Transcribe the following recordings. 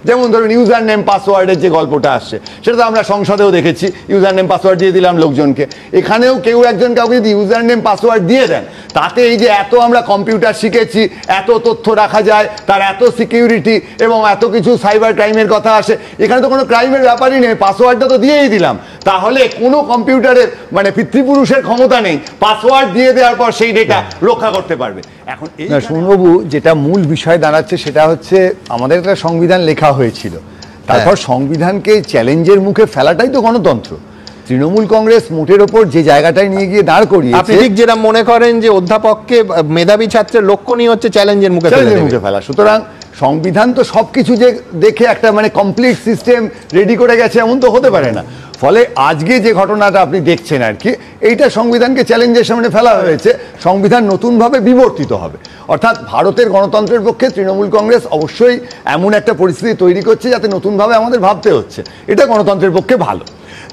যেমন ধরুন user name পাসওয়ার্ডের যে গল্পটা আসছে, সেটা তো আমরা সংসদেও দেখেছি। ইউজার নেম পাসওয়ার্ড দিয়ে দিলাম লোকজনকে, এখানেও কেউ একজন কাউকে যদি ইউজার নেম পাসওয়ার্ড দিয়ে দেন, তাতে এই যে এত আমরা কম্পিউটার শিখেছি, এত তথ্য রাখা যায়, তার এত সিকিউরিটি এবং এত কিছু সাইবার ক্রাইমের কথা আসে, এখানে তো কোনো ক্রাইমের ব্যাপারই নেই, পাসওয়ার্ডটা তো দিয়েই দিলাম। তাহলে কোনো কম্পিউটারের মানে পিতৃপুরুষের ক্ষমতা নেই পাসওয়ার্ড দিয়ে দেওয়ার পর সেই ডেটা রক্ষা করতে পারবে। এখন শুনবাবু, যেটা মূল বিষয় দাঁড়াচ্ছে সেটা হচ্ছে আমাদের একটা সংবিধান লেখা হয়েছিল, তারপর সংবিধানকে চ্যালেঞ্জের মুখে ফেলাটাই তো গণতন্ত্র। তৃণমূল কংগ্রেস মোটের ওপর যে জায়গাটায় নিয়ে গিয়ে দাঁড় করিয়ে, আপনি ঠিক যেটা মনে করেন যে অধ্যাপককে মেধাবী ছাত্রের লক্ষ্য নিয়ে হচ্ছে চ্যালেঞ্জের মুখে ফেলা। সুতরাং সংবিধান তো সবকিছু যে দেখে একটা মানে কমপ্লিট সিস্টেম রেডি করে গেছে এমন তো হতে পারে না। ফলে আজকে যে ঘটনাটা আপনি দেখছেন আর কি, এইটা সংবিধানকে চ্যালেঞ্জের সামনে ফেলা হয়েছে, সংবিধান নতুনভাবে বিবর্তিত হবে। অর্থাৎ ভারতের গণতন্ত্রের পক্ষে তৃণমূল কংগ্রেস অবশ্যই এমন একটা পরিস্থিতি তৈরি করছে যাতে নতুনভাবে আমাদের ভাবতে হচ্ছে, এটা গণতন্ত্রের পক্ষে ভালো।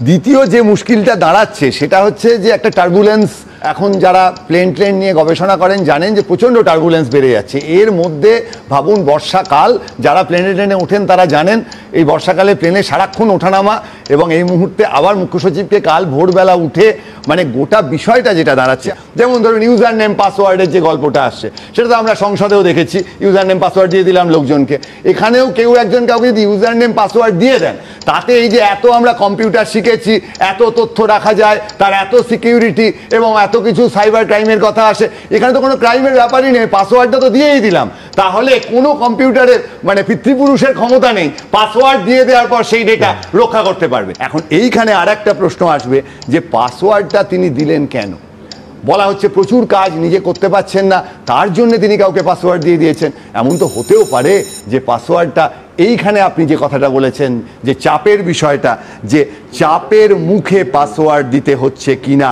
দ্বিতীয় যে মুশকিলটা দাঁড়াচ্ছে সেটা হচ্ছে যে একটা টার্বুলেন্স, এখন যারা প্লেন নিয়ে গবেষণা করেন জানেন যে প্রচণ্ড টার্বুলেন্স বেড়ে যাচ্ছে। এর মধ্যে ভাবুন বর্ষাকাল, যারা প্লেনে ওঠেন তারা জানেন এই বর্ষাকালে প্লেনে সারাক্ষণ ওঠানামা, এবং এই মুহূর্তে আবার মুখ্য সচিবকে কাল ভোরবেলা উঠে মানে গোটা বিষয়টা যেটা দাঁড়াচ্ছে, যেমন ধরুন ইউজার নেম পাসওয়ার্ডের যে গল্পটা আসছে, সেটা তো আমরা সংসদেও দেখেছি। ইউজার নেম পাসওয়ার্ড দিয়ে দিলাম লোকজনকে, এখানেও কেউ একজন কাউকে যদি ইউজার নেম পাসওয়ার্ড দিয়ে দেন, তাতে এই যে এত আমরা কম্পিউটার শিখেছি, এত তথ্য রাখা যায়, তার এত সিকিউরিটি এবং এত কিছু সাইবার ক্রাইমের কথা আসে, এখানে তো কোনো ক্রাইমের ব্যাপারই নেই, পাসওয়ার্ডটা তো দিয়েই দিলাম। তাহলে কোনো কম্পিউটারের মানে পিতৃপুরুষের ক্ষমতা নেই পাসওয়ার্ড দিয়ে দেওয়ার পর সেই ডেটা রক্ষা করতে পারবে। এখন এইখানে আর একটা প্রশ্ন আসবে যে পাসওয়ার্ডটা তিনি দিলেন কেন? বলা হচ্ছে প্রচুর কাজ নিজে করতে পারছেন না, তার জন্য তিনি কাউকে পাসওয়ার্ড দিয়ে দিয়েছেন। এমন তো হতেও পারে যে পাসওয়ার্ডটা, এইখানে আপনি যে কথাটা বলেছেন যে চাপের বিষয়টা, যে চাপের মুখে পাসওয়ার্ড দিতে হচ্ছে কিনা।